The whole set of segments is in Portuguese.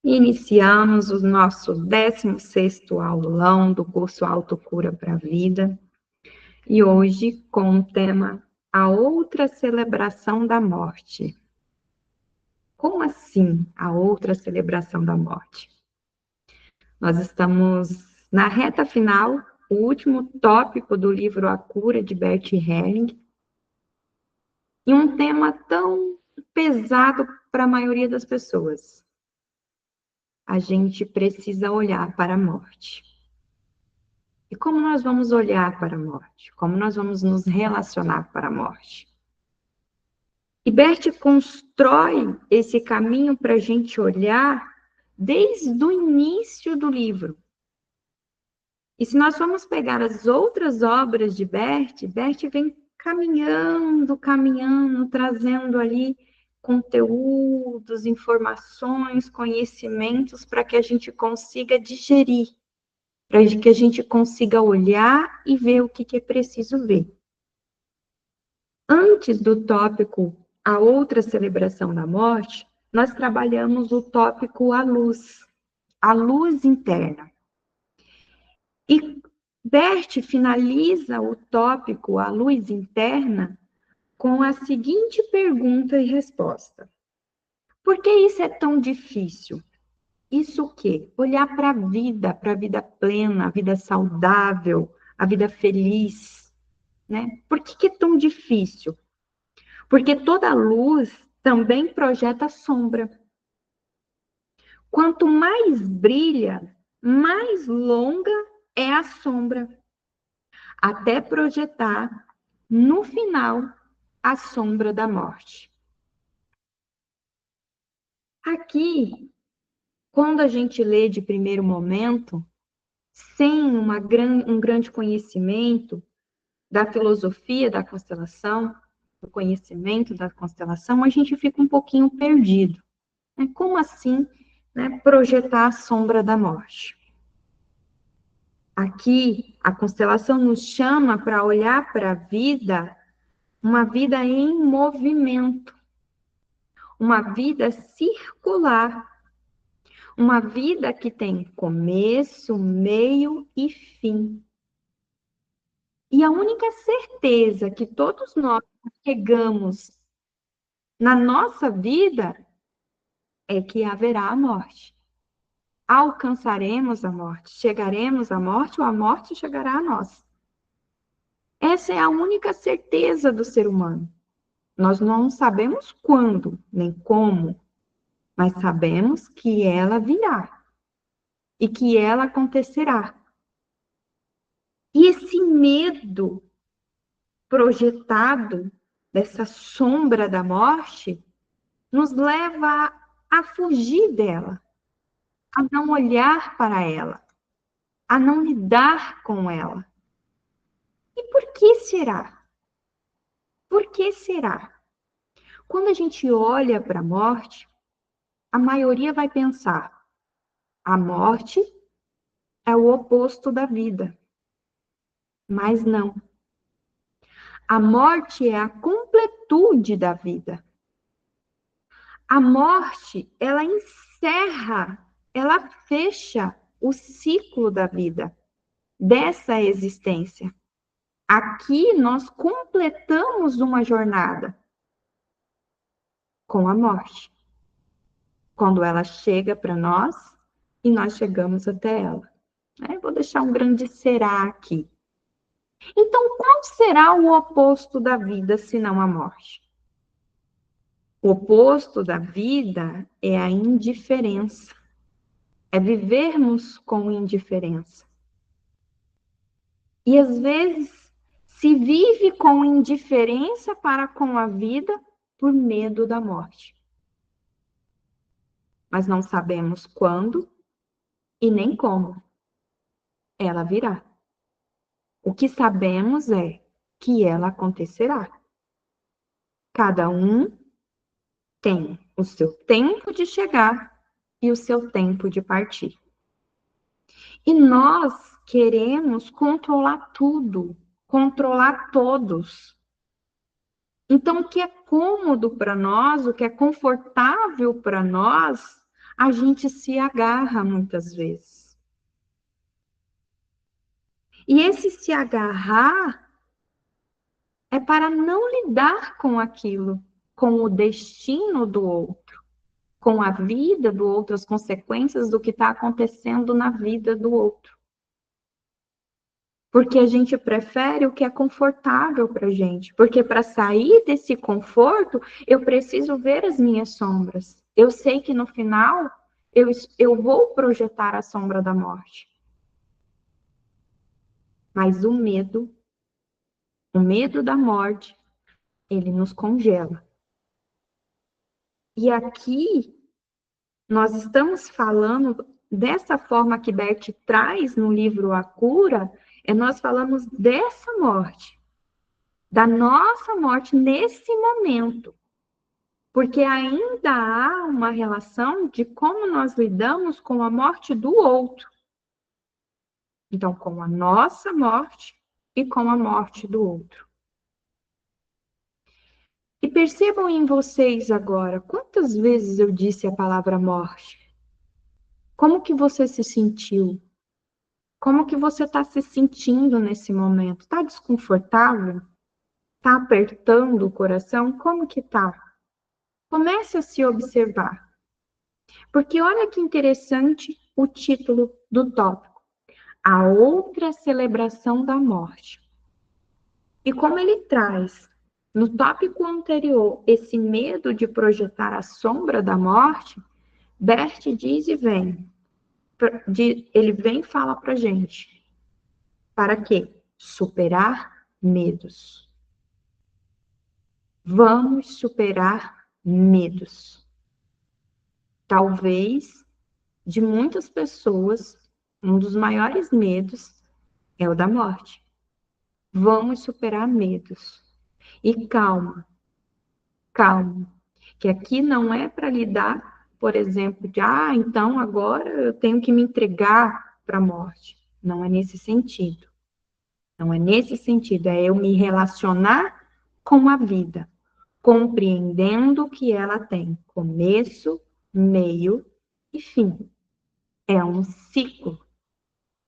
Iniciamos o nosso 16º aulão do curso Autocura para a Vida. E hoje com o tema A Outra Celebração da Morte. Como assim a outra celebração da morte? Nós estamos na reta final, o último tópico do livro A Cura, de Bert Helling, e um tema tão pesado para a maioria das pessoas. A gente precisa olhar para a morte. E como nós vamos olhar para a morte? Como nós vamos nos relacionar para a morte? E Bert constrói esse caminho para a gente olhar desde o início do livro. E se nós formos pegar as outras obras de Bert, Bert vem caminhando, trazendo ali conteúdos, informações, conhecimentos para que a gente consiga digerir, para que a gente consiga olhar e ver o que é preciso ver. Antes do tópico A Outra Celebração da Morte, nós trabalhamos o tópico a luz interna. E Bert finaliza o tópico A Luz Interna com a seguinte pergunta e resposta. Por que isso é tão difícil? Isso o quê? Olhar para a vida plena, a vida saudável, a vida feliz, né? Por que é tão difícil? Porque toda luz também projeta sombra. Quanto mais brilha, mais longa é a sombra, até projetar, no final, a sombra da morte. Aqui, quando a gente lê de primeiro momento, sem um grande conhecimento da filosofia da constelação, do conhecimento da constelação, a gente fica um pouquinho perdido. Como assim, né, projetar a sombra da morte? Aqui, a constelação nos chama para olhar para a vida, uma vida em movimento, uma vida circular, uma vida que tem começo, meio e fim. E a única certeza que todos nós carregamos na nossa vida é que haverá a morte. Alcançaremos a morte, chegaremos à morte ou a morte chegará a nós. Essa é a única certeza do ser humano. Nós não sabemos quando, nem como, mas sabemos que ela virá e que ela acontecerá. E esse medo projetado dessa sombra da morte nos leva a fugir dela, a não olhar para ela, a não lidar com ela. E por que será? Por que será? Quando a gente olha para a morte, a maioria vai pensar: a morte é o oposto da vida. Mas não. A morte é a completude da vida. A morte, ela encerra, ela fecha o ciclo da vida, dessa existência. Aqui nós completamos uma jornada com a morte. Quando ela chega para nós e nós chegamos até ela. Vou deixar um grande será aqui. Então, qual será o oposto da vida, senão a morte? O oposto da vida é a indiferença. É vivermos com indiferença. E às vezes se vive com indiferença para com a vida por medo da morte. Mas não sabemos quando e nem como ela virá. O que sabemos é que ela acontecerá. Cada um tem o seu tempo de chegar e o seu tempo de partir. E nós queremos controlar tudo, controlar todos. Então, o que é cômodo para nós, o que é confortável para nós, a gente se agarra muitas vezes. E esse se agarrar é para não lidar com aquilo, com o destino do outro, com a vida do outro, as consequências do que está acontecendo na vida do outro. Porque a gente prefere o que é confortável para a gente. Porque para sair desse conforto, eu preciso ver as minhas sombras. Eu sei que no final eu vou projetar a sombra da morte. Mas o medo da morte, ele nos congela. E aqui nós estamos falando dessa forma que Bert traz no livro A Cura, nós falamos dessa morte, da nossa morte nesse momento. Porque ainda há uma relação de como nós lidamos com a morte do outro. Então, com a nossa morte e com a morte do outro. E percebam em vocês agora, quantas vezes eu disse a palavra morte? Como que você se sentiu? Como que você está se sentindo nesse momento? Está desconfortável? Está apertando o coração? Como que tá? Comece a se observar. Porque olha que interessante o título do tópico. A outra celebração da morte. E como ele traz no tópico anterior esse medo de projetar a sombra da morte, Bert diz e vem. Ele vem e fala para gente. Para quê? Superar medos. Vamos superar medos. Talvez, de muitas pessoas, um dos maiores medos é o da morte. Vamos superar medos. E calma, calma. Que aqui não é para lidar, por exemplo, de, então agora eu tenho que me entregar para a morte. Não é nesse sentido. Não é nesse sentido. É eu me relacionar com a vida, compreendendo que ela tem começo, meio e fim. É um ciclo.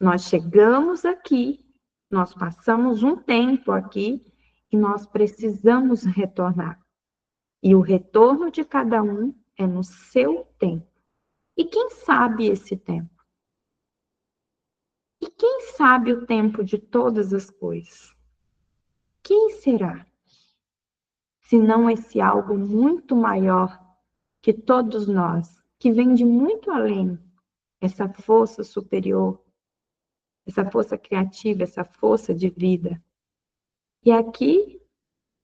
Nós chegamos aqui, nós passamos um tempo aqui e nós precisamos retornar. E o retorno de cada um é no seu tempo. E quem sabe esse tempo? E quem sabe o tempo de todas as coisas? Quem será? Se não esse algo muito maior que todos nós, que vem de muito além, essa força superior, essa força criativa, essa força de vida. E aqui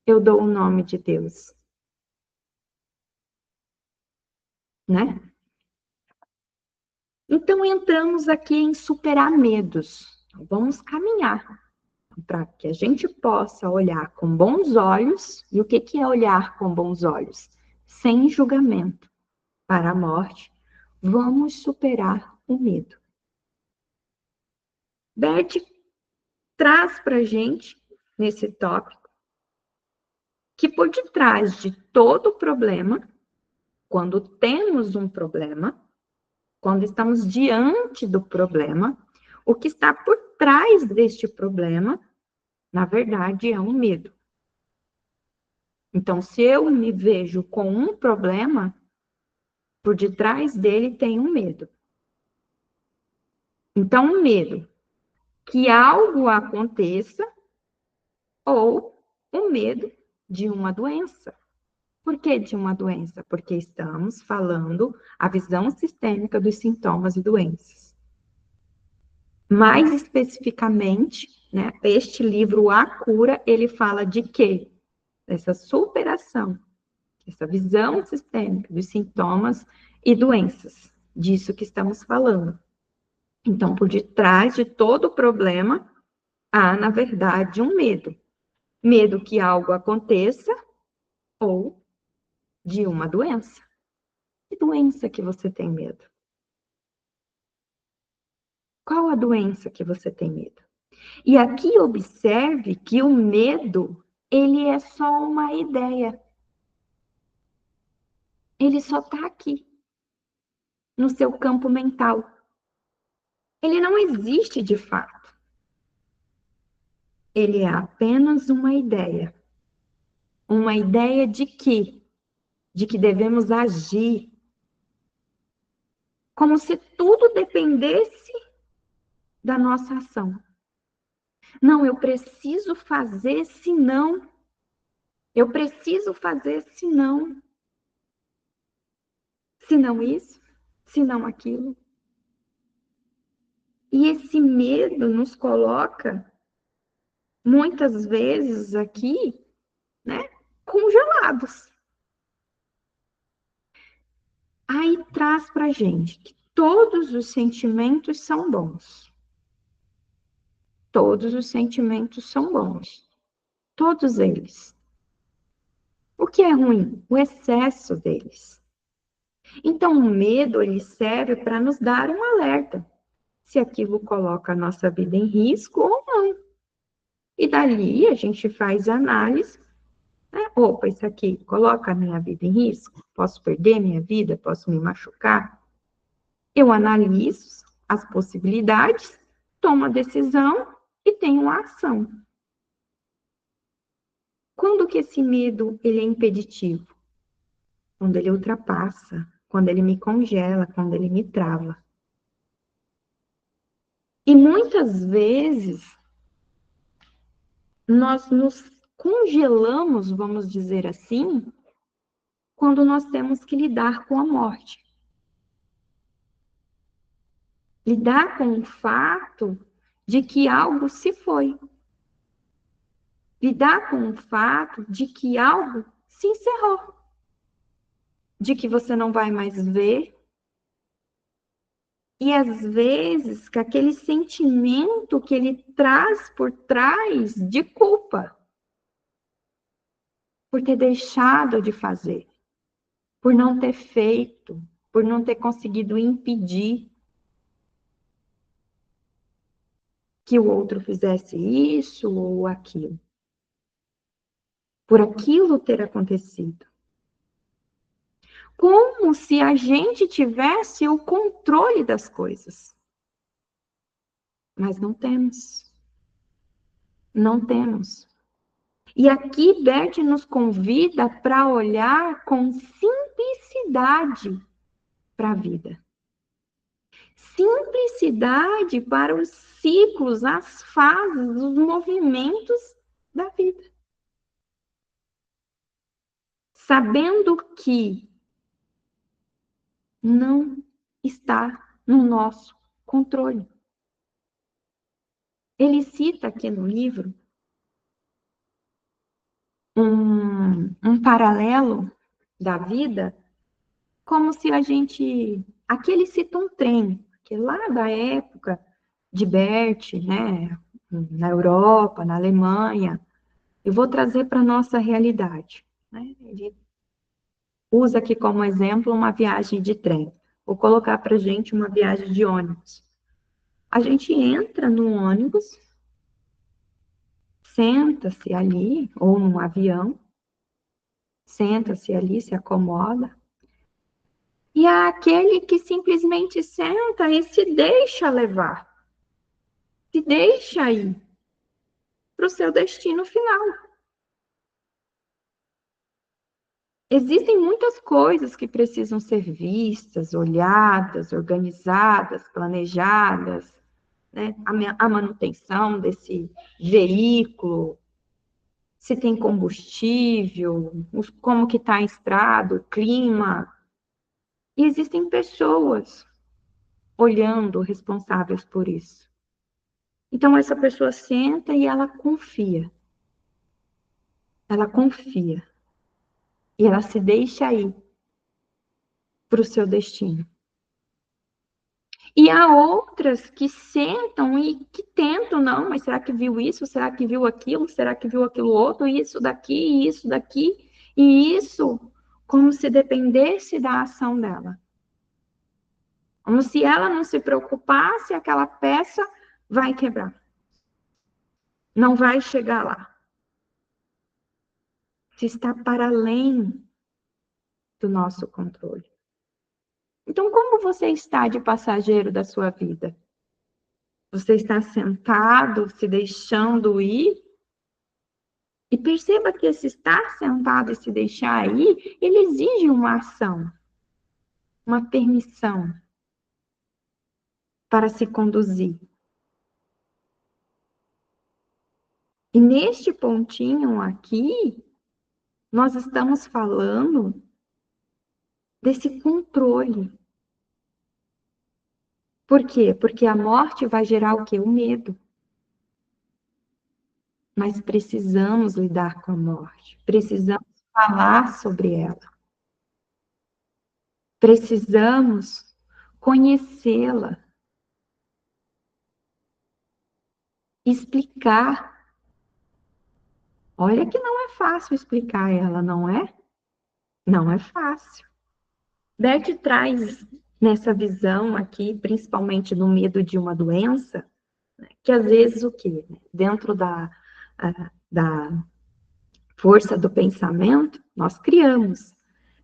eu dou o nome de Deus, né? Então entramos aqui em superar medos. Vamos caminhar para que a gente possa olhar com bons olhos. E o que é olhar com bons olhos? Sem julgamento para a morte. Vamos superar o medo. Bert traz para a gente, nesse tópico, que por detrás de todo problema, quando temos um problema, quando estamos diante do problema, o que está por trás deste problema, na verdade, é um medo. Então, se eu me vejo com um problema, por detrás dele tem um medo. Então, um medo que algo aconteça ou um medo de uma doença. Por que de uma doença? Porque estamos falando a visão sistêmica dos sintomas e doenças. Mais especificamente, né, este livro A Cura, ele fala de quê? Dessa superação, essa visão sistêmica dos sintomas e doenças, disso que estamos falando. Então, por detrás de todo o problema, há, na verdade, um medo. Medo que algo aconteça ou de uma doença. Que doença que você tem medo? Qual a doença que você tem medo? E aqui observe que o medo, ele é só uma ideia. Ele só está aqui. no seu campo mental. Ele não existe de fato. Ele é apenas uma ideia. Uma ideia de quê? De que devemos agir como se tudo dependesse da nossa ação. Não, eu preciso fazer, senão. Eu preciso fazer, senão. Senão isso, senão aquilo. E esse medo nos coloca, muitas vezes aqui, né, congelados. Aí traz pra gente que todos os sentimentos são bons. Todos os sentimentos são bons. Todos eles. O que é ruim? O excesso deles. Então, o medo, ele serve para nos dar um alerta. Se aquilo coloca a nossa vida em risco ou não. E dali a gente faz análise. Né? Opa, isso aqui coloca a minha vida em risco? Posso perder minha vida? Posso me machucar? Eu analiso as possibilidades, tomo a decisão e tenho a ação. Quando que esse medo ele é impeditivo? Quando ele ultrapassa, quando ele me congela, quando ele me trava. E muitas vezes nós nos congelamos, vamos dizer assim, quando nós temos que lidar com a morte. Lidar com o fato de que algo se foi. Lidar com o fato de que algo se encerrou. De que você não vai mais ver. E às vezes, que aquele sentimento que ele traz por trás de culpa. Por ter deixado de fazer. Por não ter feito. Por não ter conseguido impedir que o outro fizesse isso ou aquilo. Por aquilo ter acontecido. Como se a gente tivesse o controle das coisas. Mas não temos. Não temos. E aqui Bert nos convida para olhar com simplicidade para a vida. Simplicidade para os ciclos, as fases, os movimentos da vida. Sabendo que não está no nosso controle. Ele cita aqui no livro um paralelo da vida, como se a gente... Aqui ele cita um trem, que lá da época de Bert, né, na Europa, na Alemanha, eu vou trazer para a nossa realidade. Né? Ele usa aqui como exemplo uma viagem de trem. Vou colocar para a gente uma viagem de ônibus. A gente entra no ônibus, senta-se ali, ou num avião, senta-se ali, se acomoda, e há aquele que simplesmente senta e se deixa levar, se deixa ir para o seu destino final. Existem muitas coisas que precisam ser vistas, olhadas, organizadas, planejadas, né? A manutenção desse veículo, se tem combustível, como que está a estrada, o clima. E existem pessoas olhando, responsáveis por isso. Então, essa pessoa senta e ela confia. Ela confia. E ela se deixa ir para o seu destino. E há outras que sentam e que tentam, não, mas será que viu isso? Será que viu aquilo? Será que viu aquilo outro? Isso daqui, isso daqui. E isso como se dependesse da ação dela. Como se ela não se preocupasse, aquela peça vai quebrar. Não vai chegar lá. Se está para além do nosso controle. Então, como você está de passageiro da sua vida? Você está sentado, se deixando ir? E perceba que esse estar sentado e se deixar ir, ele exige uma ação, uma permissão para se conduzir. E neste pontinho aqui, nós estamos falando desse controle. Por quê? Porque a morte vai gerar o quê? O medo. Mas precisamos lidar com a morte. Precisamos falar sobre ela. Precisamos conhecê-la. Explicar. Olha que não é fácil explicar ela, não é? Não é fácil. Bert traz nessa visão aqui, principalmente no medo de uma doença, que às vezes o quê? Dentro da força do pensamento, nós criamos.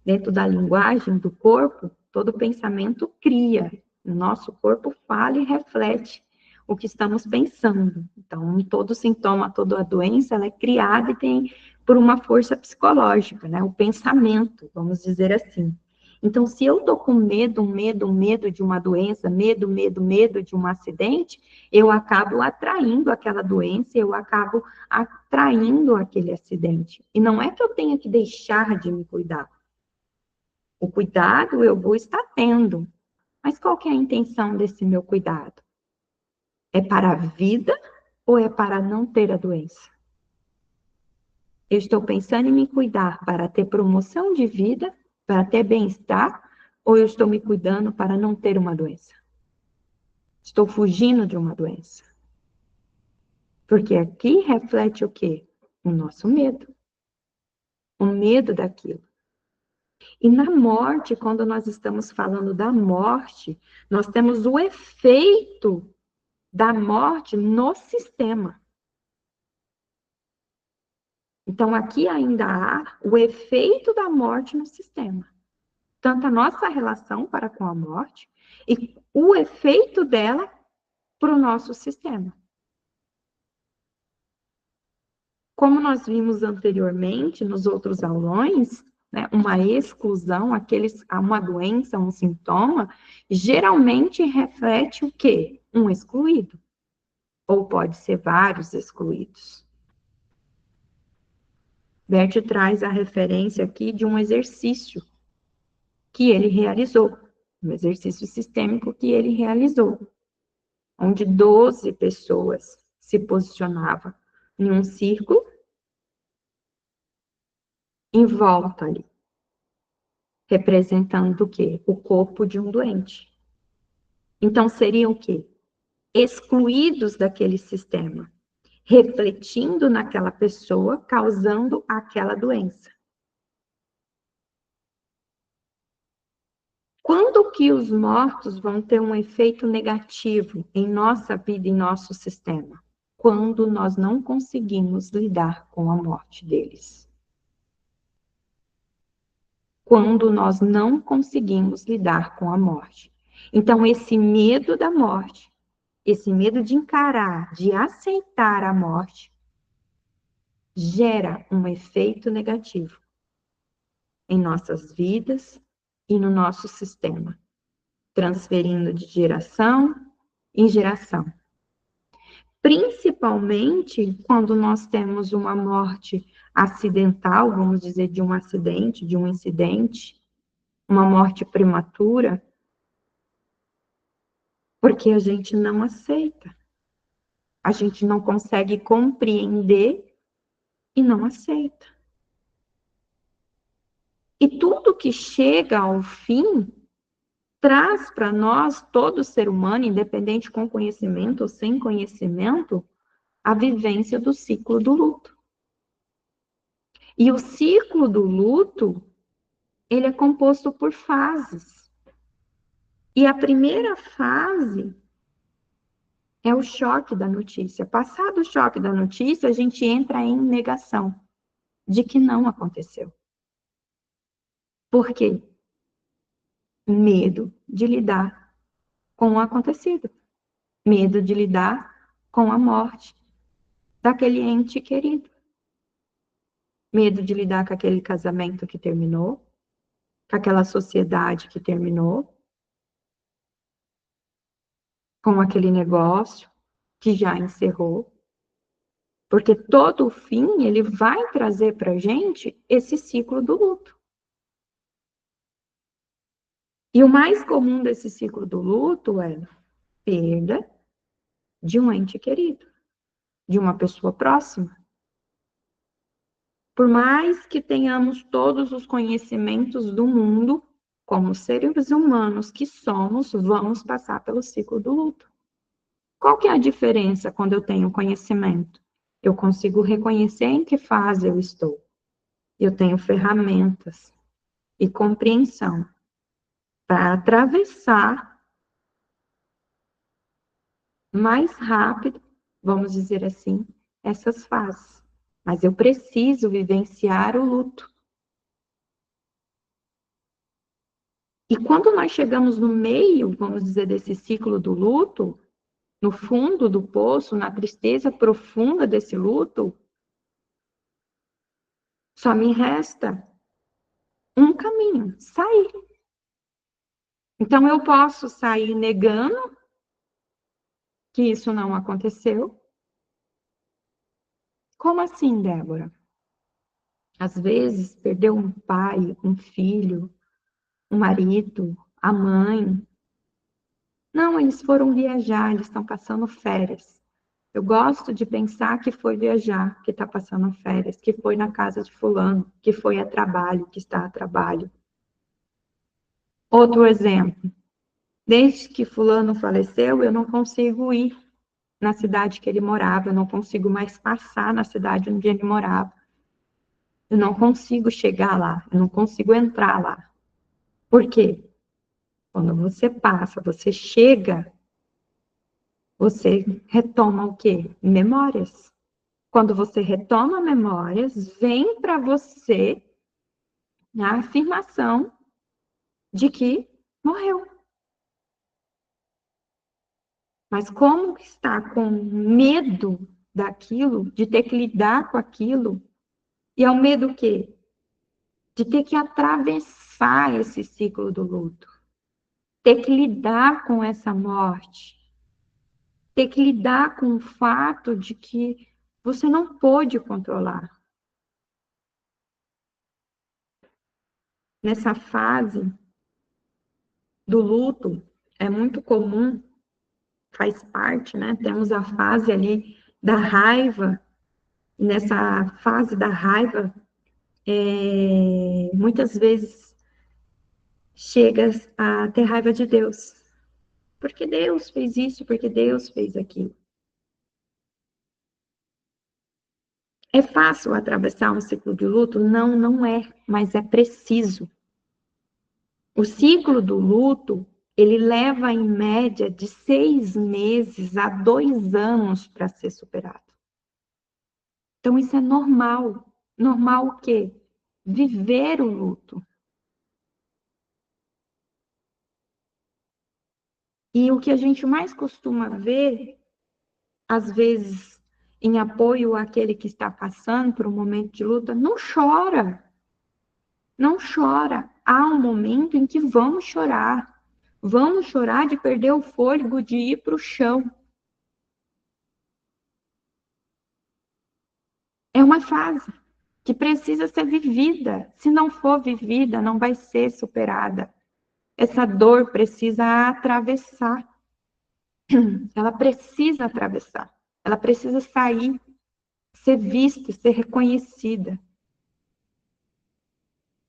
Dentro da linguagem do corpo, todo pensamento cria. O nosso corpo fala e reflete o que estamos pensando. Então, todo sintoma, toda doença, ela é criada e tem por uma força psicológica, né? O pensamento, vamos dizer assim. Então, se eu tô com medo de uma doença, medo de um acidente, eu acabo atraindo aquela doença, eu acabo atraindo aquele acidente. E não é que eu tenha que deixar de me cuidar. O cuidado eu vou estar tendo. Mas qual que é a intenção desse meu cuidado? É para a vida ou é para não ter a doença? Eu estou pensando em me cuidar para ter promoção de vida, para ter bem-estar, ou eu estou me cuidando para não ter uma doença? Estou fugindo de uma doença. Porque aqui reflete o quê? O nosso medo. O medo daquilo. E na morte, quando nós estamos falando da morte, nós temos o efeito da morte no sistema. Então, aqui ainda há o efeito da morte no sistema. Tanto a nossa relação para com a morte e o efeito dela para o nosso sistema. Como nós vimos anteriormente nos outros aulões, né, uma exclusão, uma doença, um sintoma, geralmente reflete o quê? Um excluído. Ou pode ser vários excluídos. Bert traz a referência aqui de um exercício que ele realizou, um exercício sistêmico que ele realizou, onde 12 pessoas se posicionavam em um círculo em volta ali, representando o quê? O corpo de um doente. Então, seriam o quê? Excluídos daquele sistema, refletindo naquela pessoa, causando aquela doença. Quando que os mortos vão ter um efeito negativo em nossa vida e nosso sistema? Quando nós não conseguimos lidar com a morte deles. Quando nós não conseguimos lidar com a morte. Então, esse medo da morte, esse medo de encarar, de aceitar a morte, gera um efeito negativo em nossas vidas e no nosso sistema, transferindo de geração em geração. Principalmente quando nós temos uma morte acidental, vamos dizer, de um acidente, de um incidente, uma morte prematura, porque a gente não aceita. A gente não consegue compreender e não aceita. E tudo que chega ao fim traz para nós, todo ser humano, independente com conhecimento ou sem conhecimento, a vivência do ciclo do luto. E o ciclo do luto, ele é composto por fases. E a primeira fase é o choque da notícia. Passado o choque da notícia, a gente entra em negação de que não aconteceu. Por quê? Medo de lidar com o acontecido. Medo de lidar com a morte daquele ente querido. Medo de lidar com aquele casamento que terminou, com aquela sociedade que terminou, com aquele negócio que já encerrou. Porque todo fim, ele vai trazer para a gente esse ciclo do luto. E o mais comum desse ciclo do luto é perda de um ente querido, de uma pessoa próxima. Por mais que tenhamos todos os conhecimentos do mundo, como seres humanos que somos, vamos passar pelo ciclo do luto. Qual que é a diferença quando eu tenho conhecimento? Eu consigo reconhecer em que fase eu estou. Eu tenho ferramentas e compreensão para atravessar mais rápido, vamos dizer assim, essas fases. Mas eu preciso vivenciar o luto. E quando nós chegamos no meio, vamos dizer, desse ciclo do luto, no fundo do poço, na tristeza profunda desse luto, só me resta um caminho, sair. Então eu posso sair negando que isso não aconteceu. Como assim, Débora? Às vezes, perdeu um pai, um filho, um marido, a mãe. Não, eles foram viajar, eles estão passando férias. Eu gosto de pensar que foi viajar, que está passando férias, que foi na casa de fulano, que foi a trabalho, que está a trabalho. Outro exemplo. Desde que fulano faleceu, eu não consigo ir na cidade que ele morava, eu não consigo mais passar na cidade onde ele morava. Eu não consigo chegar lá, eu não consigo entrar lá. Por quê? Quando você passa, você chega, você retoma o quê? Memórias. Quando você retoma memórias, vem para você a afirmação de que morreu. Mas como está com medo daquilo, de ter que lidar com aquilo, e é o medo o quê? De ter que atravessar esse ciclo do luto, ter que lidar com essa morte, ter que lidar com o fato de que você não pôde controlar. Nessa fase do luto, é muito comum, faz parte, né? Temos a fase ali da raiva, nessa fase da raiva, muitas vezes chega a ter raiva de Deus. Porque Deus fez isso, porque Deus fez aquilo. É fácil atravessar um ciclo de luto? Não, não é, mas é preciso. O ciclo do luto, ele leva em média de 6 meses a 2 anos para ser superado. Então, isso é normal. Normal o quê? Viver o luto. E o que a gente mais costuma ver, às vezes, em apoio àquele que está passando por um momento de luta, não chora. Não chora. Há um momento em que vamos chorar. Vamos chorar de perder o fôlego, de ir para o chão. É uma fase que precisa ser vivida. Se não for vivida, não vai ser superada. Essa dor precisa atravessar. Ela precisa atravessar. Ela precisa sair, ser vista, ser reconhecida.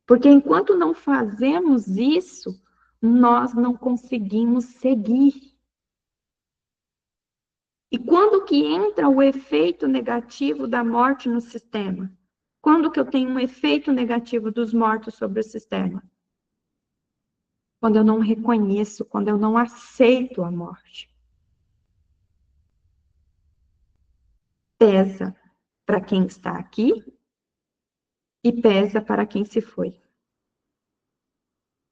Porque enquanto não fazemos isso, nós não conseguimos seguir. E quando que entra o efeito negativo da morte no sistema? Quando que eu tenho um efeito negativo dos mortos sobre o sistema? Quando eu não reconheço, quando eu não aceito a morte. Pesa para quem está aqui e pesa para quem se foi.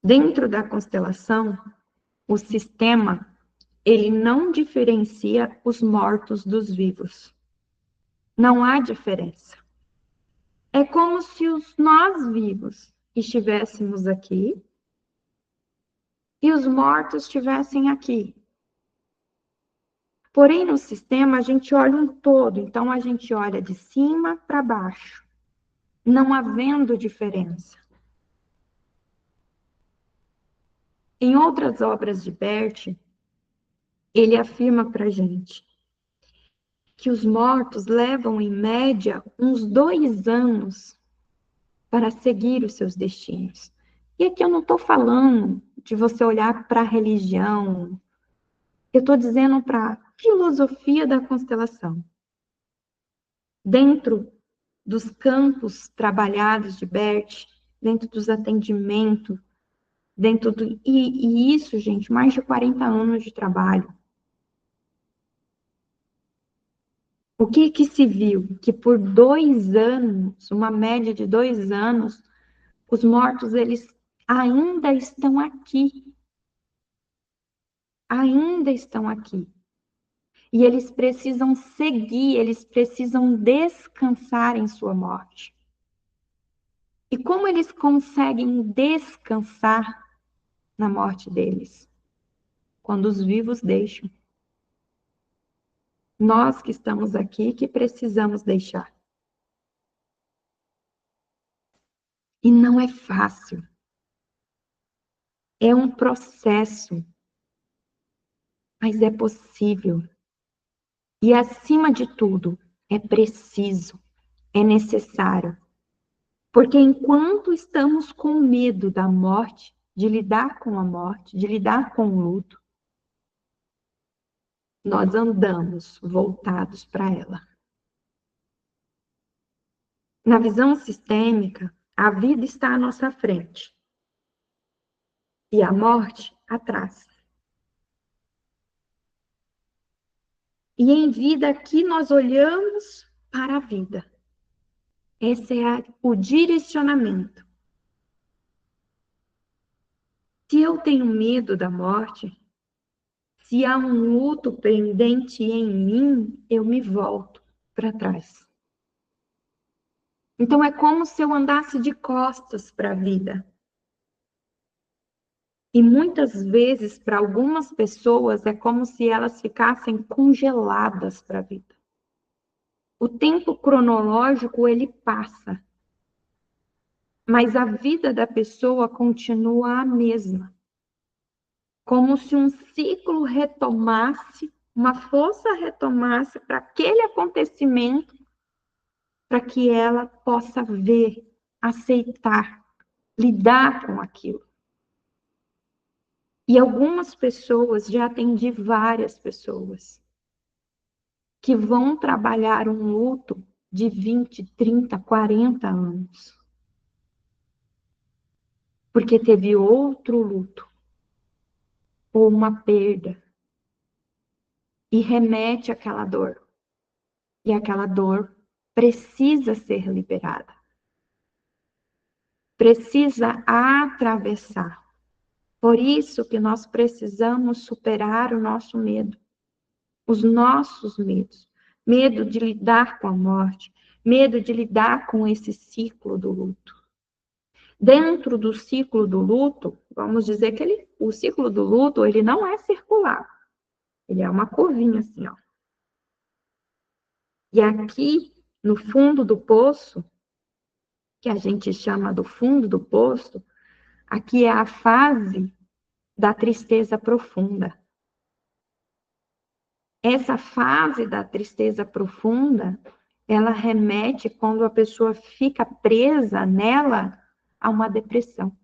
Dentro da constelação, o sistema, ele não diferencia os mortos dos vivos. Não há diferença. É como se nós vivos estivéssemos aqui e os mortos estivessem aqui. Porém, no sistema, a gente olha um todo, então a gente olha de cima para baixo, não havendo diferença. Em outras obras de Bert, ele afirma para a gente que os mortos levam, em média, uns 2 anos para seguir os seus destinos. E aqui eu não estou falando de você olhar para a religião, eu estou dizendo para a filosofia da constelação. Dentro dos campos trabalhados de Bert, dentro dos atendimentos, e isso, gente, mais de 40 anos de trabalho. O que se viu? Que por 2 anos, uma média de 2 anos, os mortos, eles ainda estão aqui. Ainda estão aqui. E eles precisam seguir, eles precisam descansar em sua morte. E como eles conseguem descansar na morte deles? Quando os vivos deixam. Nós que estamos aqui, que precisamos deixar. E não é fácil. É um processo. Mas é possível. E, acima de tudo, é preciso, é necessário. Porque enquanto estamos com medo da morte, de lidar com a morte, de lidar com o luto, nós andamos voltados para ela. Na visão sistêmica, a vida está à nossa frente e a morte atrás. E em vida aqui nós olhamos para a vida. Esse é o direcionamento. Se eu tenho medo da morte, se há um luto pendente em mim, eu me volto para trás. Então é como se eu andasse de costas para a vida. E muitas vezes, para algumas pessoas, é como se elas ficassem congeladas para a vida. O tempo cronológico, ele passa. Mas a vida da pessoa continua a mesma. Como se um ciclo retomasse, uma força retomasse para aquele acontecimento, para que ela possa ver, aceitar, lidar com aquilo. E algumas pessoas, já atendi várias pessoas, que vão trabalhar um luto de 20, 30, 40 anos. Porque teve outro luto, ou uma perda, e remete àquela dor. E aquela dor precisa ser liberada. Precisa atravessar. Por isso que nós precisamos superar o nosso medo. Os nossos medos. Medo de lidar com a morte. Medo de lidar com esse ciclo do luto. Dentro do ciclo do luto, vamos dizer que o ciclo do luto, ele não é circular. Ele é uma curvinha assim, ó. E aqui, no fundo do poço, que a gente chama do fundo do poço, aqui é a fase da tristeza profunda. Essa fase da tristeza profunda, ela remete, quando a pessoa fica presa nela, a uma depressão.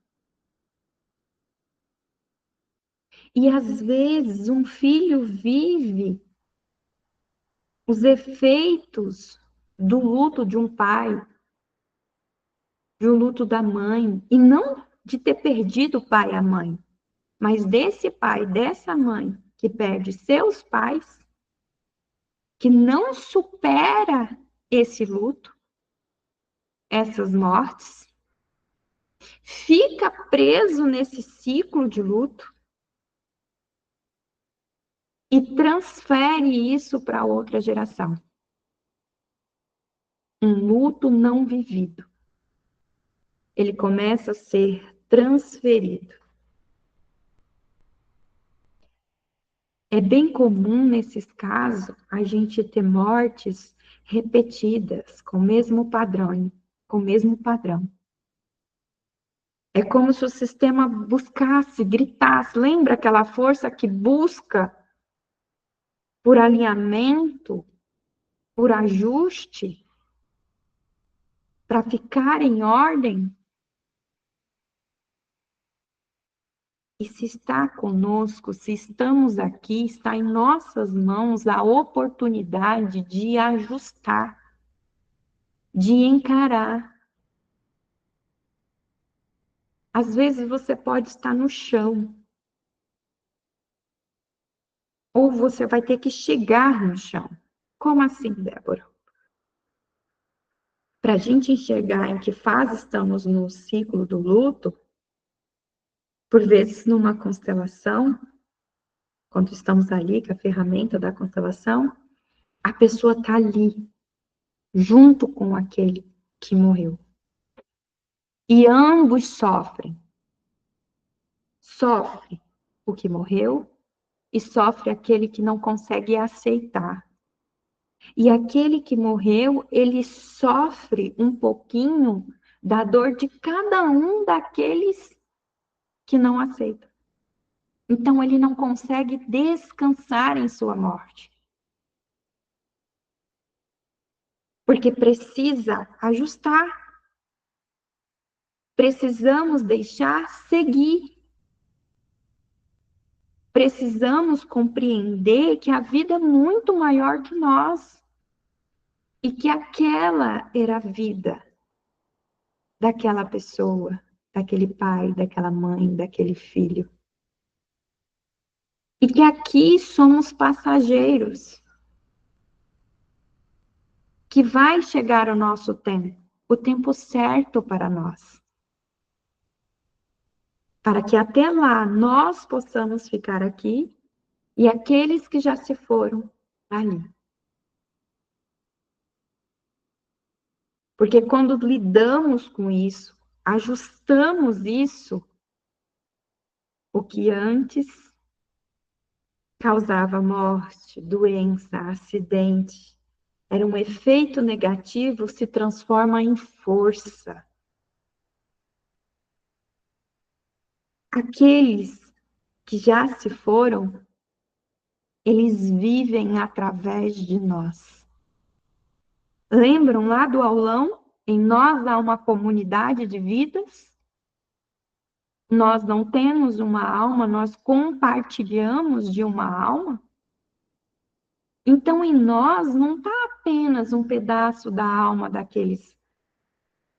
E às vezes um filho vive os efeitos do luto de um pai, de um luto da mãe, e não de ter perdido o pai e a mãe, mas desse pai, dessa mãe que perde seus pais, que não supera esse luto, essas mortes, fica preso nesse ciclo de luto e transfere isso para outra geração. Um luto não vivido. Ele começa a ser transferido. É bem comum, nesses casos, a gente ter mortes repetidas, com o mesmo padrão, com o mesmo padrão. É como se o sistema buscasse, gritasse. Lembra aquela força que busca por alinhamento, por ajuste, para ficar em ordem? E se está conosco, se estamos aqui, está em nossas mãos a oportunidade de ajustar, de encarar. Às vezes você pode estar no chão, ou você vai ter que chegar no chão. Como assim, Débora? Para a gente enxergar em que fase estamos no ciclo do luto, por vezes numa constelação, quando estamos ali com a ferramenta da constelação, a pessoa está ali, junto com aquele que morreu. E ambos sofrem. Sofre o que morreu e sofre aquele que não consegue aceitar. E aquele que morreu, ele sofre um pouquinho da dor de cada um daqueles que não aceitam. Então, ele não consegue descansar em sua morte. Porque precisa ajustar. Precisamos deixar seguir. Precisamos compreender que a vida é muito maior que nós. E que aquela era a vida daquela pessoa, daquele pai, daquela mãe, daquele filho. E que aqui somos passageiros. Que vai chegar o tempo certo para nós. Para que até lá nós possamos ficar aqui e aqueles que já se foram ali. Porque quando lidamos com isso, ajustamos isso, o que antes causava morte, doença, acidente, era um efeito negativo, se transforma em força. Aqueles que já se foram, eles vivem através de nós. Lembram lá do aulão? Em nós há uma comunidade de vidas. Nós não temos uma alma, nós compartilhamos de uma alma. Então, em nós não está apenas um pedaço da alma daqueles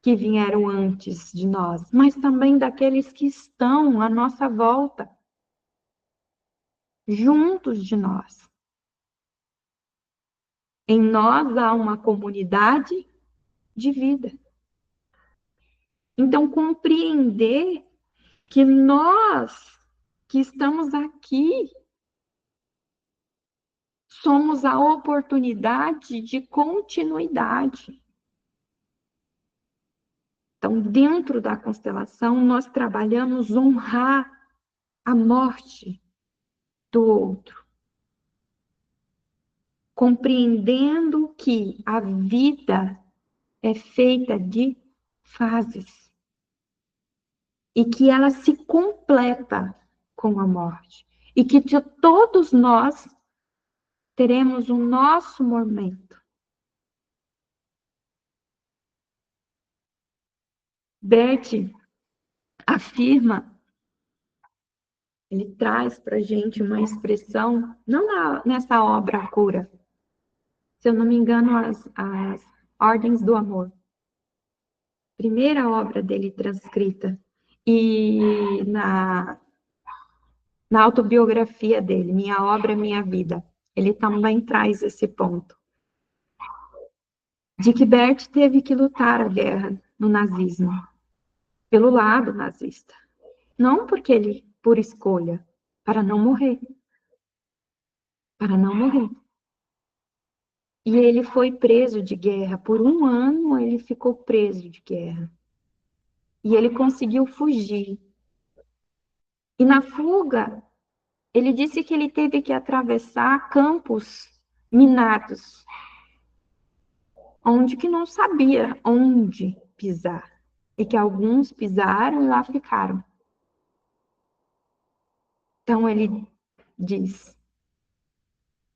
que vieram antes de nós, mas também daqueles que estão à nossa volta, juntos de nós. Em nós há uma comunidade de vida. Então, compreender que nós que estamos aqui somos a oportunidade de continuidade. Então, dentro da constelação, nós trabalhamos honrar a morte do outro, compreendendo que a vida é feita de fases e que ela se completa com a morte e que todos nós teremos o nosso momento. Bert afirma, ele traz para a gente uma expressão, não nessa obra A Cura, se eu não me engano, as Ordens do Amor. Primeira obra dele transcrita. E na autobiografia dele, Minha Obra, Minha Vida, ele também traz esse ponto. De que Bert teve que lutar a guerra no nazismo. pelo lado nazista. Não porque ele, por escolha, para não morrer. Para não morrer. E ele foi preso de guerra. Por um ano ele ficou preso de guerra. E ele conseguiu fugir. E na fuga, ele disse que ele teve que atravessar campos minados, onde que não sabia onde pisar. E que alguns pisaram e lá ficaram. Então ele diz: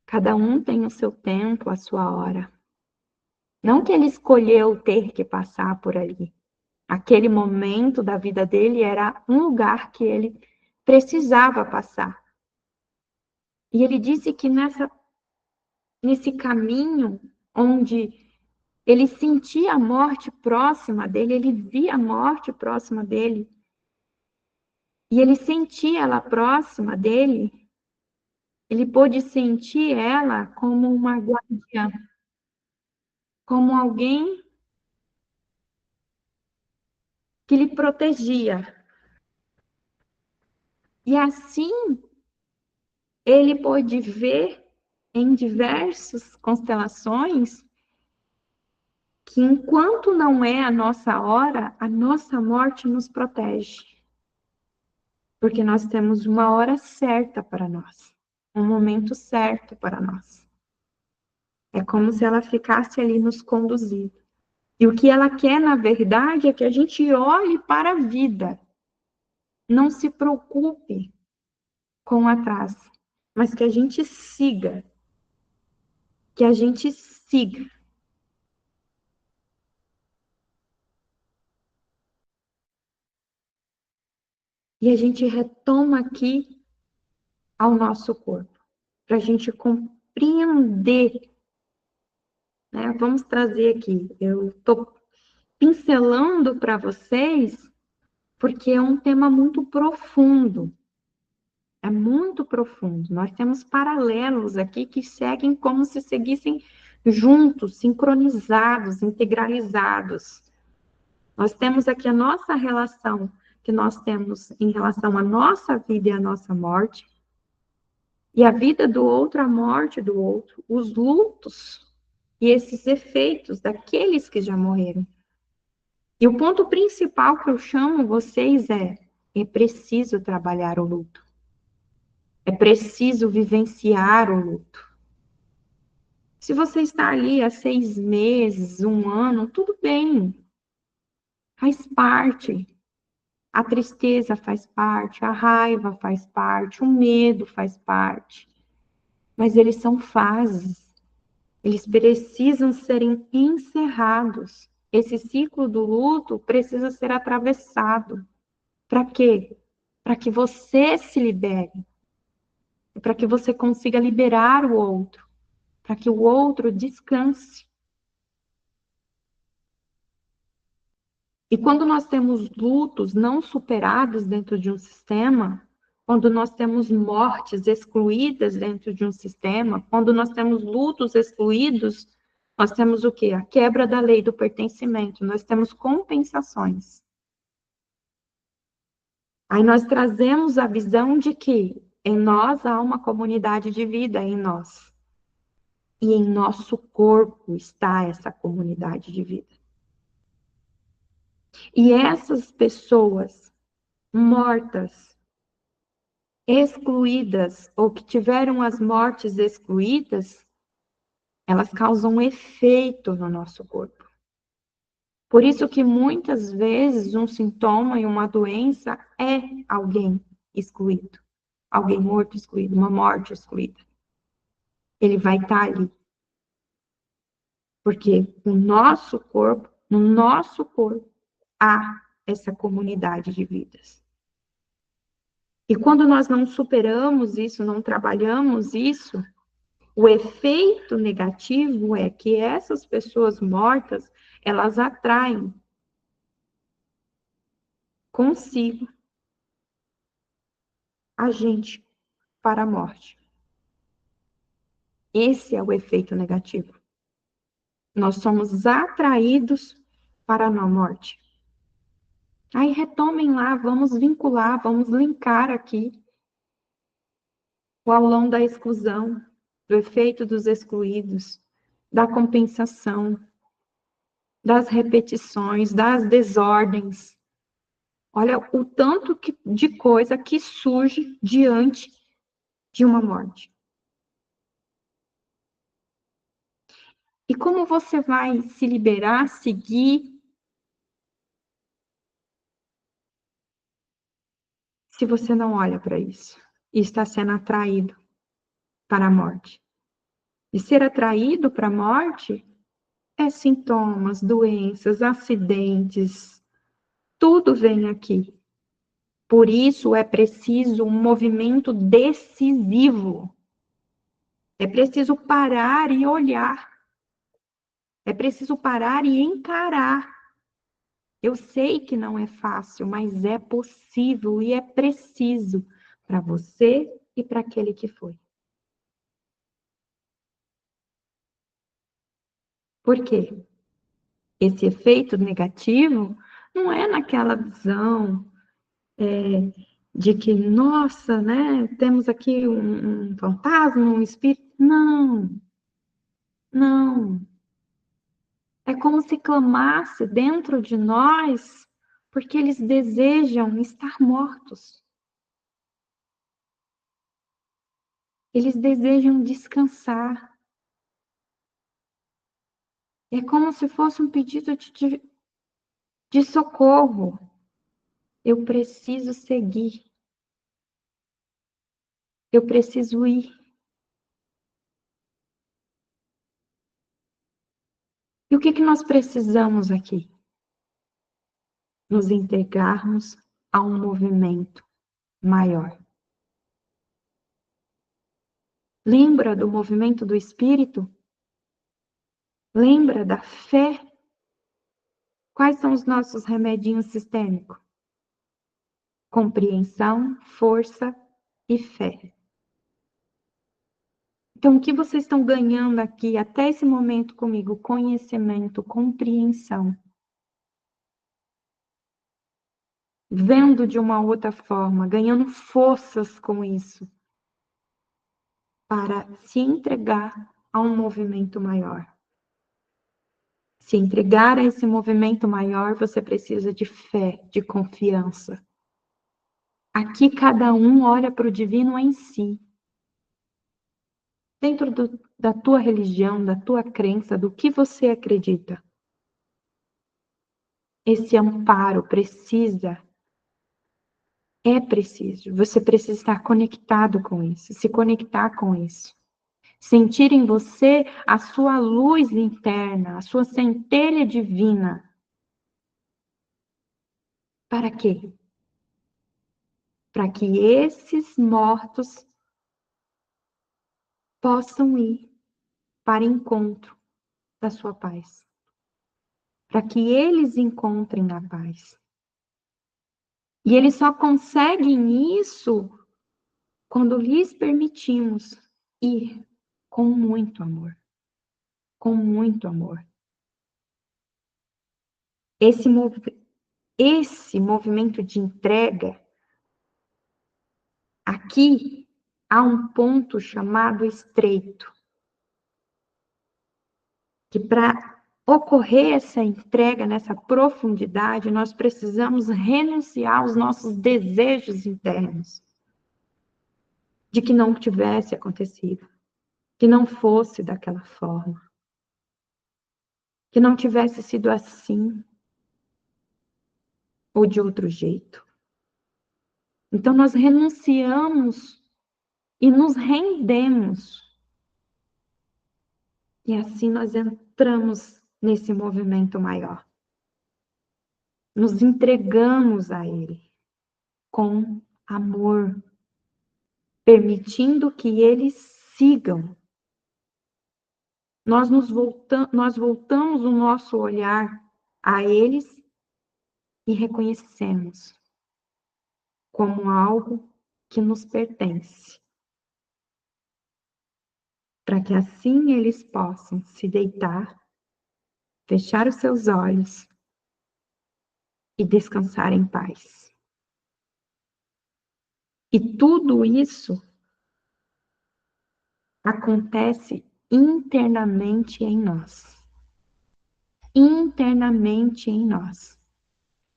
cada um tem o seu tempo, a sua hora. Não que ele escolheu ter que passar por ali. Aquele momento da vida dele era um lugar que ele precisava passar. E ele disse que nesse caminho onde ele sentia a morte próxima dele, ele via a morte próxima dele, e ele sentia ela próxima dele, ele pôde sentir ela como uma guardiã, como alguém que lhe protegia. E assim ele pôde ver em diversas constelações que enquanto não é a nossa hora, a nossa morte nos protege. Porque nós temos uma hora certa para nós, um momento certo para nós. É como se ela ficasse ali nos conduzindo. E o que ela quer, na verdade, é que a gente olhe para a vida. Não se preocupe com atrás, mas que a gente siga. Que a gente siga. E a gente retoma aqui ao nosso corpo, para a gente compreender, né? Vamos trazer aqui, eu estou pincelando para vocês, porque é um tema muito profundo, é muito profundo. Nós temos paralelos aqui que seguem como se seguissem juntos, sincronizados, integralizados. Nós temos aqui a nossa relação, que nós temos em relação à nossa vida e à nossa morte, e a vida do outro, a morte do outro, os lutos e esses efeitos daqueles que já morreram. E o ponto principal que eu chamo vocês é preciso trabalhar o luto. É preciso vivenciar o luto. Se você está ali há 6 meses, um ano, tudo bem. Faz parte. A tristeza faz parte, a raiva faz parte, o medo faz parte. Mas eles são fases. Eles precisam serem encerrados. Esse ciclo do luto precisa ser atravessado. Para quê? Para que você se libere. Para que você consiga liberar o outro. Para que o outro descanse. E quando nós temos lutos não superados dentro de um sistema, quando nós temos mortes excluídas dentro de um sistema, quando nós temos lutos excluídos, nós temos o quê? A quebra da lei do pertencimento, nós temos compensações. Aí nós trazemos a visão de que em nós há uma comunidade de vida em nós. E em nosso corpo está essa comunidade de vida. E essas pessoas mortas, excluídas, ou que tiveram as mortes excluídas, elas causam um efeito no nosso corpo. Por isso que muitas vezes um sintoma e uma doença é alguém excluído, alguém morto excluído, uma morte excluída. Ele vai estar ali. Porque no nosso corpo, há essa comunidade de vidas. E quando nós não superamos isso, não trabalhamos isso, o efeito negativo é que essas pessoas mortas, elas atraem consigo a gente para a morte. Esse é o efeito negativo. Nós somos atraídos para a morte. Aí retomem lá, vamos vincular, vamos linkar aqui o aulão da exclusão, do efeito dos excluídos, da compensação, das repetições, das desordens. Olha o tanto de coisa que surge diante de uma morte. E como você vai se liberar, seguir, se você não olha para isso e está sendo atraído para a morte? E ser atraído para a morte é sintomas, doenças, acidentes, tudo vem aqui. Por isso é preciso um movimento decisivo. É preciso parar e olhar. É preciso parar e encarar. Eu sei que não é fácil, mas é possível e é preciso para você e para aquele que foi. Por quê? Esse efeito negativo não é naquela visão de que, nossa, né, temos aqui um fantasma, um espírito. Não, não. É como se clamasse dentro de nós, porque eles desejam estar mortos. Eles desejam descansar. É como se fosse um pedido de socorro. Eu preciso seguir. Eu preciso ir. E o que nós precisamos aqui? Nos entregarmos a um movimento maior. Lembra do movimento do espírito? Lembra da fé? Quais são os nossos remedinhos sistêmicos? Compreensão, força e fé. Então, o que vocês estão ganhando aqui até esse momento comigo? Conhecimento, compreensão. Vendo de uma outra forma, ganhando forças com isso, para se entregar a um movimento maior. Se entregar a esse movimento maior, você precisa de fé, de confiança. Aqui cada um olha para o divino em si. Dentro da tua religião, da tua crença, do que você acredita. Esse amparo é preciso. Você precisa estar conectado com isso, se conectar com isso. Sentir em você a sua luz interna, a sua centelha divina. Para quê? Para que esses mortos possam ir para encontro da sua paz. Para que eles encontrem a paz. E eles só conseguem isso quando lhes permitimos ir com muito amor. Com muito amor. Esse movimento de entrega, aqui há um ponto chamado estreito, que para ocorrer essa entrega nessa profundidade, nós precisamos renunciar aos nossos desejos internos de que não tivesse acontecido, que não fosse daquela forma, que não tivesse sido assim ou de outro jeito. Então nós renunciamos e nos rendemos. E assim nós entramos nesse movimento maior. Nos entregamos a Ele com amor, permitindo que eles sigam. Nós voltamos o nosso olhar a eles e reconhecemos como algo que nos pertence. Para que assim eles possam se deitar, fechar os seus olhos e descansar em paz. E tudo isso acontece internamente em nós. Internamente em nós.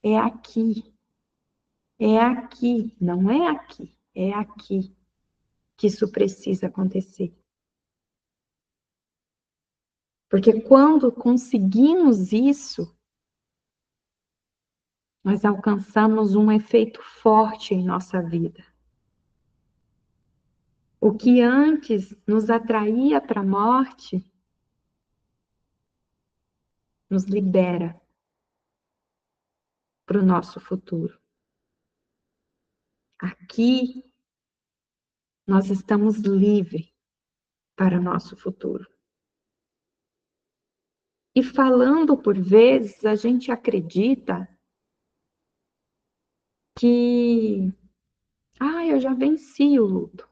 É aqui, não é aqui, é aqui que isso precisa acontecer. Porque quando conseguimos isso, nós alcançamos um efeito forte em nossa vida. O que antes nos atraía para a morte, nos libera para o nosso futuro. Aqui, nós estamos livres para o nosso futuro. E falando por vezes, a gente acredita que, eu já venci o luto.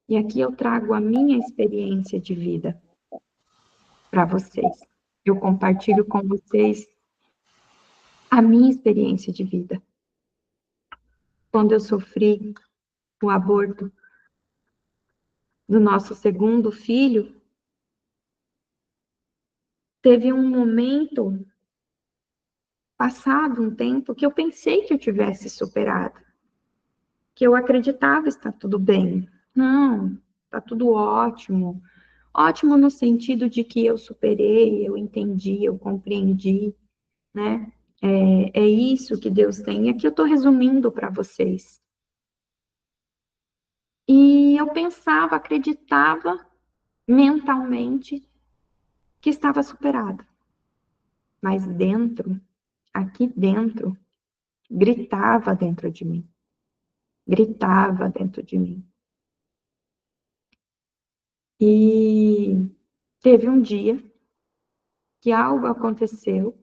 E aqui eu trago a minha experiência de vida para vocês. Eu compartilho com vocês a minha experiência de vida. Quando eu sofri o aborto do nosso segundo filho, teve um momento, passado um tempo, que eu pensei que eu tivesse superado. Que eu acreditava estar tudo bem. Não, está tudo ótimo. Ótimo no sentido de que eu superei, eu entendi, eu compreendi, né? É isso que Deus tem. E aqui eu estou resumindo para vocês. E eu pensava, acreditava mentalmente que estava superada. Mas dentro, aqui dentro, gritava dentro de mim. Gritava dentro de mim. E teve um dia que algo aconteceu,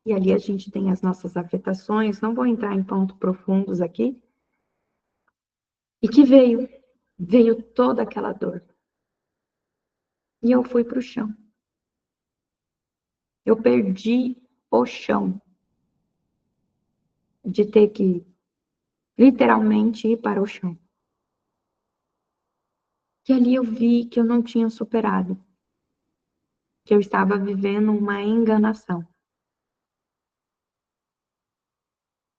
e ali a gente tem as nossas afetações, não vou entrar em pontos profundos aqui, e que veio toda aquela dor. E eu fui para o chão. Eu perdi o chão de ter que literalmente ir para o chão. E ali eu vi que eu não tinha superado, que eu estava vivendo uma enganação.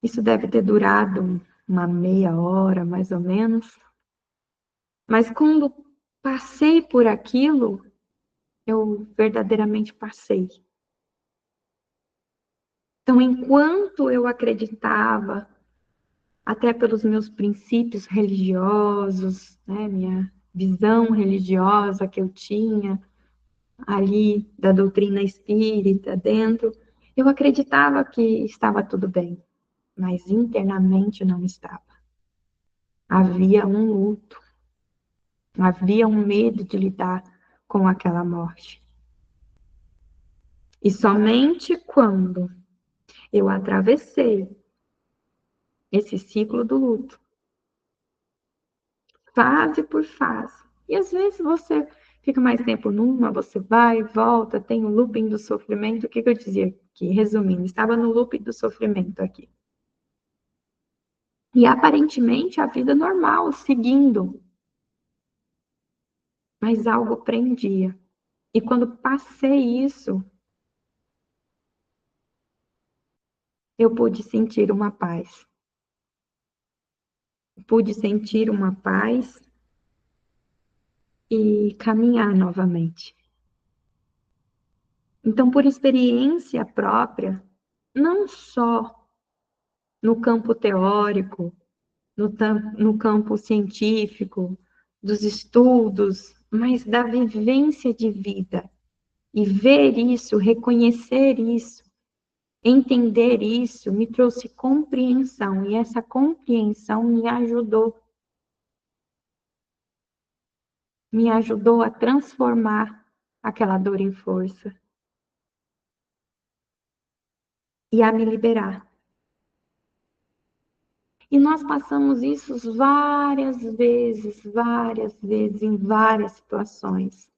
Isso deve ter durado uma meia hora, mais ou menos. Mas quando passei por aquilo, eu verdadeiramente passei. Então, enquanto eu acreditava, até pelos meus princípios religiosos, né, minha visão religiosa que eu tinha ali da doutrina espírita dentro, eu acreditava que estava tudo bem, mas internamente não estava. Havia um luto, havia um medo de lidar com aquela morte. E somente quando eu atravessei esse ciclo do luto, fase por fase. E às vezes você fica mais tempo numa, você vai e volta, tem o looping do sofrimento. O que eu dizia aqui? Resumindo, estava no looping do sofrimento aqui. E aparentemente a vida normal, seguindo. Mas algo prendia. E quando passei isso, eu pude sentir uma paz. Pude sentir uma paz e caminhar novamente. Então, por experiência própria, não só no campo teórico, no campo científico, dos estudos, mas da vivência de vida. E ver isso, reconhecer isso, entender isso, me trouxe compreensão. E essa compreensão me ajudou a transformar aquela dor em força e a me liberar. E nós passamos isso várias vezes, em várias situações.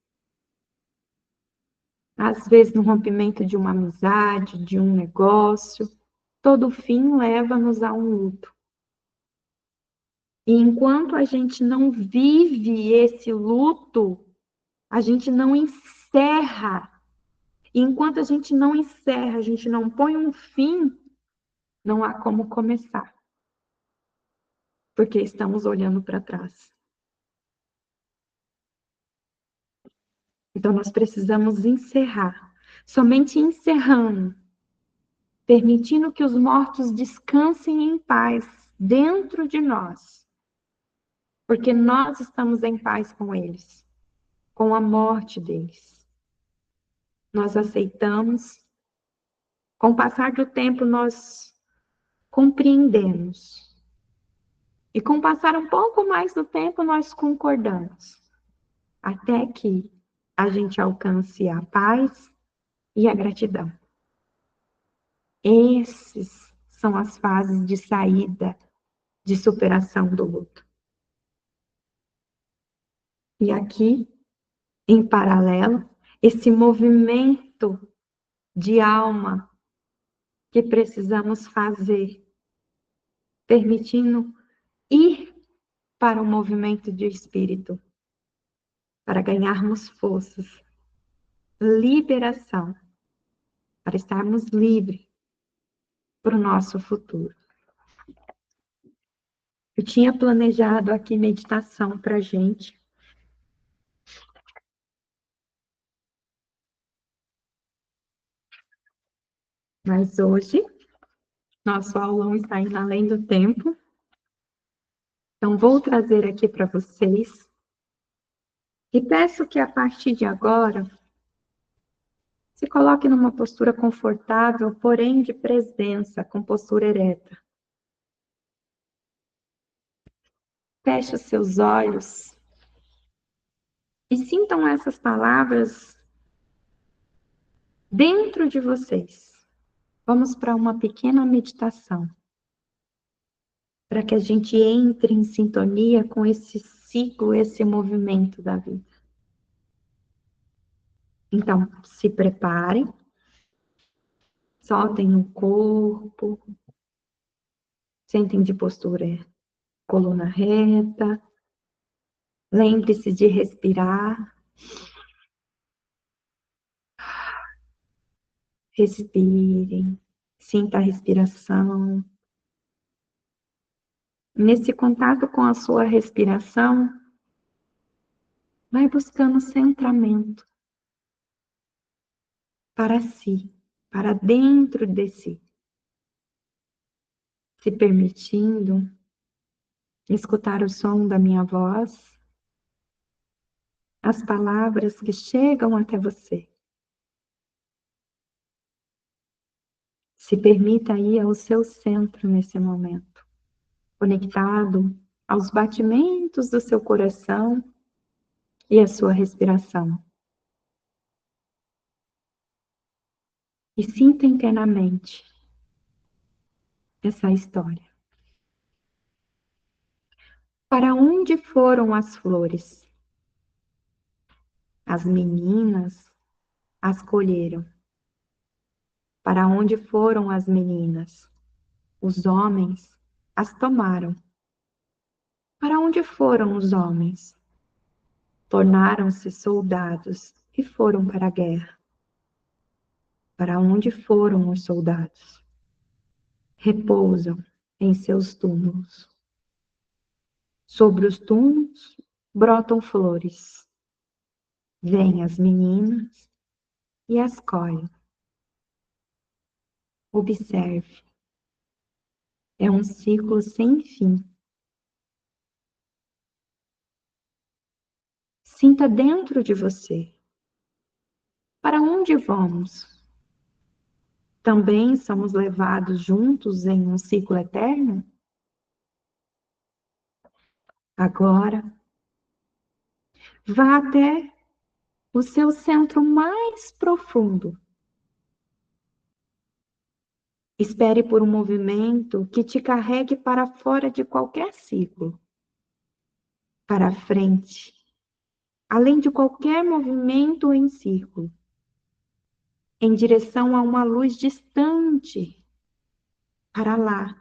às vezes no rompimento de uma amizade, de um negócio. Todo fim leva-nos a um luto. E enquanto a gente não vive esse luto, a gente não encerra. E enquanto a gente não encerra, a gente não põe um fim, não há como começar. Porque estamos olhando para trás. Então nós precisamos encerrar. Somente encerrando, permitindo que os mortos descansem em paz dentro de nós. Porque nós estamos em paz com eles, com a morte deles. Nós aceitamos. Com o passar do tempo, nós compreendemos. E com o passar um pouco mais do tempo, nós concordamos. Até que a gente alcance a paz e a gratidão. Esses são as fases de saída, de superação do luto. E aqui, em paralelo, esse movimento de alma que precisamos fazer, permitindo ir para o movimento de espírito, para ganharmos forças, liberação, para estarmos livres para o nosso futuro. Eu tinha planejado aqui meditação para a gente, mas hoje nosso aulão está indo além do tempo, então vou trazer aqui para vocês e peço que a partir de agora se coloque numa postura confortável, porém de presença, com postura ereta. Feche os seus olhos e sintam essas palavras dentro de vocês. Vamos para uma pequena meditação, para que a gente entre em sintonia com esse ciclo, esse movimento da vida. Então, se preparem, soltem o corpo, sentem de postura, coluna reta. Lembre-se de respirar. Respirem, sinta a respiração. Nesse contato com a sua respiração, vai buscando centramento para si, para dentro de si. Se permitindo escutar o som da minha voz, as palavras que chegam até você. Se permita ir ao seu centro nesse momento, conectado aos batimentos do seu coração e à sua respiração. E sinta internamente essa história. Para onde foram as flores? As meninas as colheram. Para onde foram as meninas? Os homens as tomaram. Para onde foram os homens? Tornaram-se soldados e foram para a guerra. Para onde foram os soldados? Repousam em seus túmulos. Sobre os túmulos brotam flores. Vêm as meninas e as colhem. Observe. É um ciclo sem fim. Sinta dentro de você. Para onde vamos? Também somos levados juntos em um ciclo eterno? Agora, vá até o seu centro mais profundo. Espere por um movimento que te carregue para fora de qualquer ciclo, para frente, além de qualquer movimento em círculo. em direção a uma luz distante. Para lá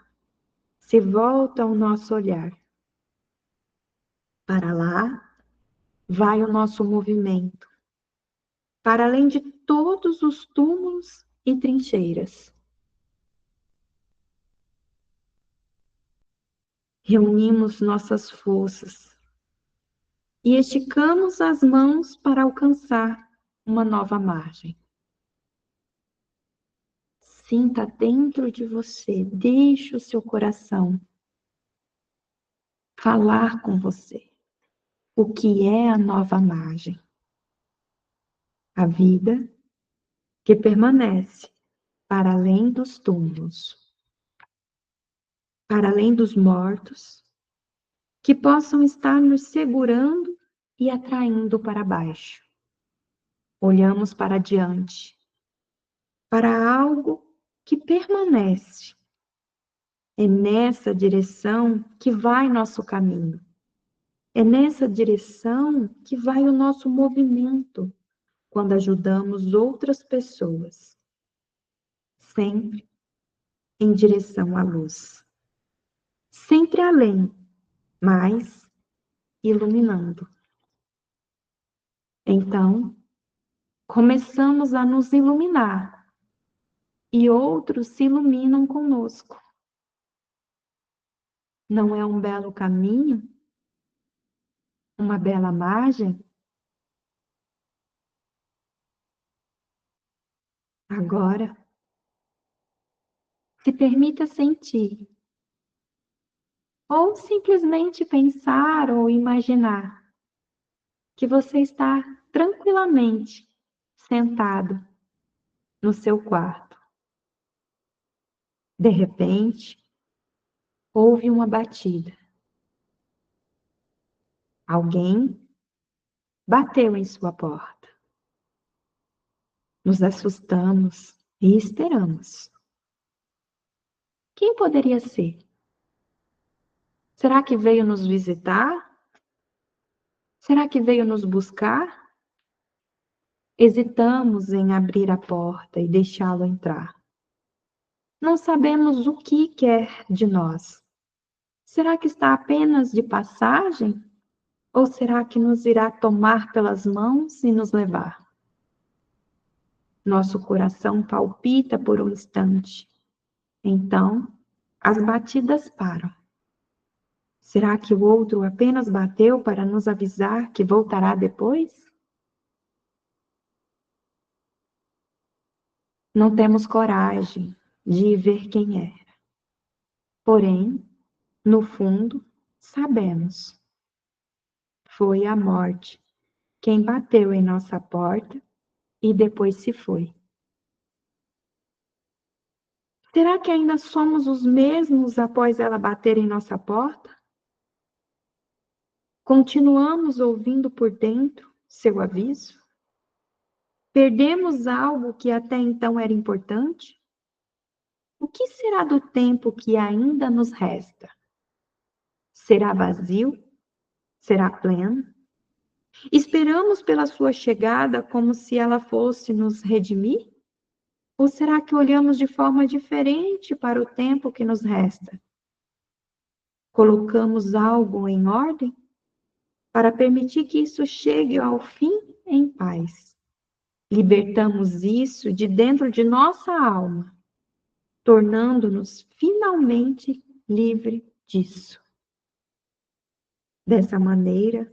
se volta o nosso olhar. Para lá vai o nosso movimento, para além de todos os túmulos e trincheiras. Reunimos nossas forças e esticamos as mãos para alcançar uma nova margem. Sinta dentro de você, deixe o seu coração falar com você. O que é a nova margem? A vida que permanece para além dos túmulos, para além dos mortos, que possam estar nos segurando e atraindo para baixo. Olhamos para diante, para algo que permanece. É nessa direção que vai nosso caminho. É nessa direção que vai o nosso movimento quando ajudamos outras pessoas. Sempre em direção à luz. Sempre além, mas iluminando. Então, começamos a nos iluminar e outros se iluminam conosco. Não é um belo caminho? Uma bela margem? Agora, se permita sentir, ou simplesmente pensar ou imaginar que você está tranquilamente sentado no seu quarto. De repente, houve uma batida. Alguém bateu em sua porta. Nos assustamos e esperamos. Quem poderia ser? Será que veio nos visitar? Será que veio nos buscar? Hesitamos em abrir a porta e deixá-lo entrar. Não sabemos o que quer de nós. Será que está apenas de passagem? Ou será que nos irá tomar pelas mãos e nos levar? Nosso coração palpita por um instante. Então, as batidas param. Será que o outro apenas bateu para nos avisar que voltará depois? Não temos coragem de ver quem é. Porém, no fundo, sabemos. Foi a morte quem bateu em nossa porta e depois se foi. Será que ainda somos os mesmos após ela bater em nossa porta? Continuamos ouvindo por dentro seu aviso? Perdemos algo que até então era importante? O que será do tempo que ainda nos resta? Será vazio? Será pleno? Esperamos pela sua chegada como se ela fosse nos redimir? Ou será que olhamos de forma diferente para o tempo que nos resta? Colocamos algo em ordem para permitir que isso chegue ao fim em paz. Libertamos isso de dentro de nossa alma, tornando-nos finalmente livres disso. Dessa maneira,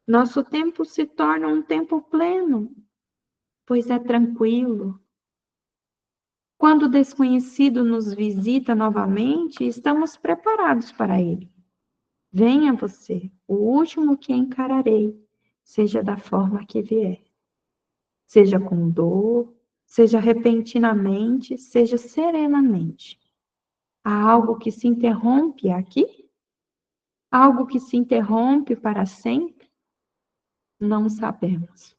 nosso tempo se torna um tempo pleno, pois é tranquilo. Quando o desconhecido nos visita novamente, estamos preparados para ele. Venha você, o último que encararei, seja da forma que vier. Seja com dor, seja repentinamente, seja serenamente. Há algo que se interrompe aqui? Algo que se interrompe para sempre? Não sabemos.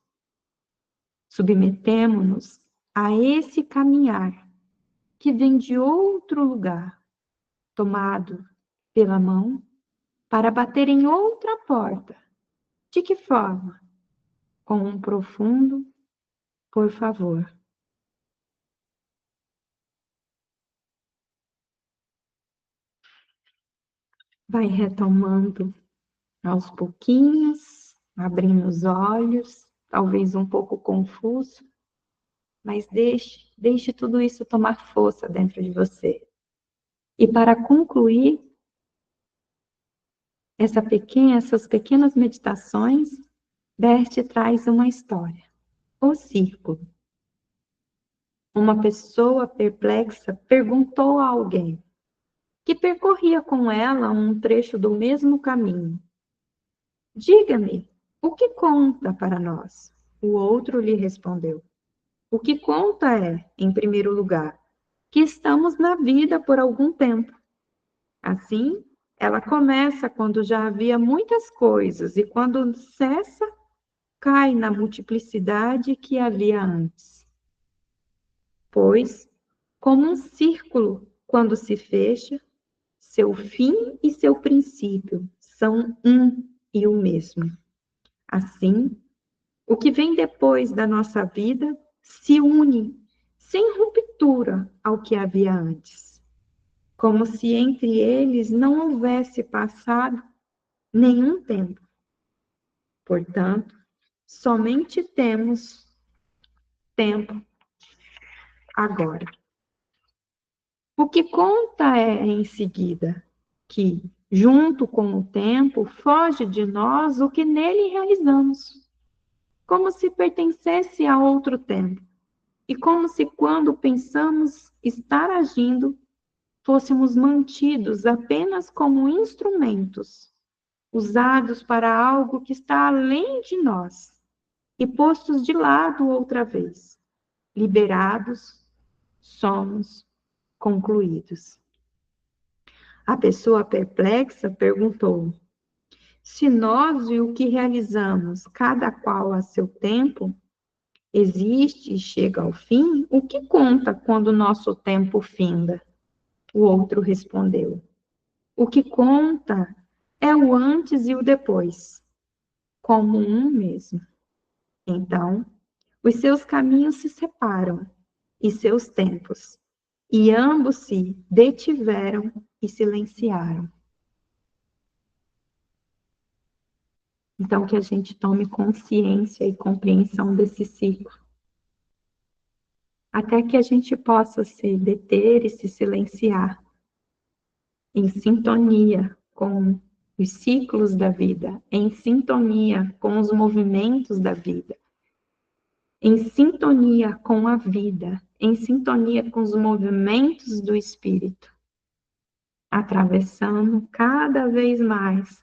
Submetemo-nos a esse caminhar que vem de outro lugar, tomado pela mão, para bater em outra porta. De que forma? Com um profundo por favor. Vai retomando aos pouquinhos, abrindo os olhos, talvez um pouco confuso, mas deixe tudo isso tomar força dentro de você. E para concluir essas pequenas meditações, Bert traz uma história. O círculo. Uma pessoa perplexa perguntou a alguém que percorria com ela um trecho do mesmo caminho: diga-me, o que conta para nós? O outro lhe respondeu: o que conta é, em primeiro lugar, que estamos na vida por algum tempo. Assim, ela começa quando já havia muitas coisas e quando cessa, cai na multiplicidade que havia antes. Pois, como um círculo, quando se fecha, seu fim e seu princípio são um e o mesmo. Assim, o que vem depois da nossa vida se une, sem ruptura, ao que havia antes, como se entre eles não houvesse passado nenhum tempo. Portanto, somente temos tempo agora. O que conta é, em seguida, que, junto com o tempo, foge de nós o que nele realizamos, como se pertencesse a outro tempo, e como se, quando pensamos estar agindo, fôssemos mantidos apenas como instrumentos, usados para algo que está além de nós, e postos de lado outra vez. Liberados, somos concluídos. A pessoa perplexa perguntou: se nós e o que realizamos, cada qual a seu tempo, existe e chega ao fim, o que conta quando o nosso tempo finda? O outro respondeu: o que conta é o antes e o depois, como um mesmo. Então, os seus caminhos se separam e seus tempos, e ambos se detiveram e silenciaram. Então, que a gente tome consciência e compreensão desse ciclo, até que a gente possa se deter e se silenciar, em sintonia com os ciclos da vida, em sintonia com os movimentos da vida, em sintonia com a vida, em sintonia com os movimentos do espírito, atravessando cada vez mais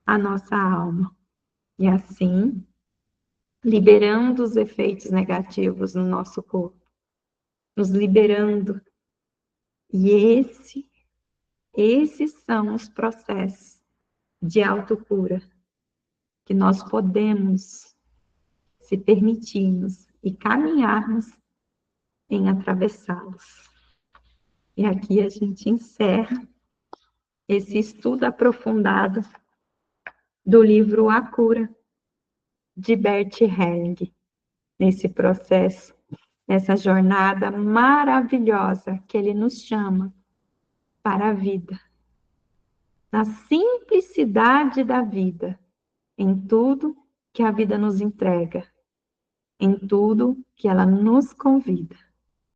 a nossa alma. E assim, liberando os efeitos negativos no nosso corpo, nos liberando. E esses são os processos de autocura que nós podemos se permitirmos e caminharmos em atravessá-los. E aqui a gente encerra esse estudo aprofundado do livro A Cura, de Bert Helling, nesse processo, nessa jornada maravilhosa que ele nos chama para a vida, na simplicidade da vida, em tudo que a vida nos entrega, em tudo que ela nos convida.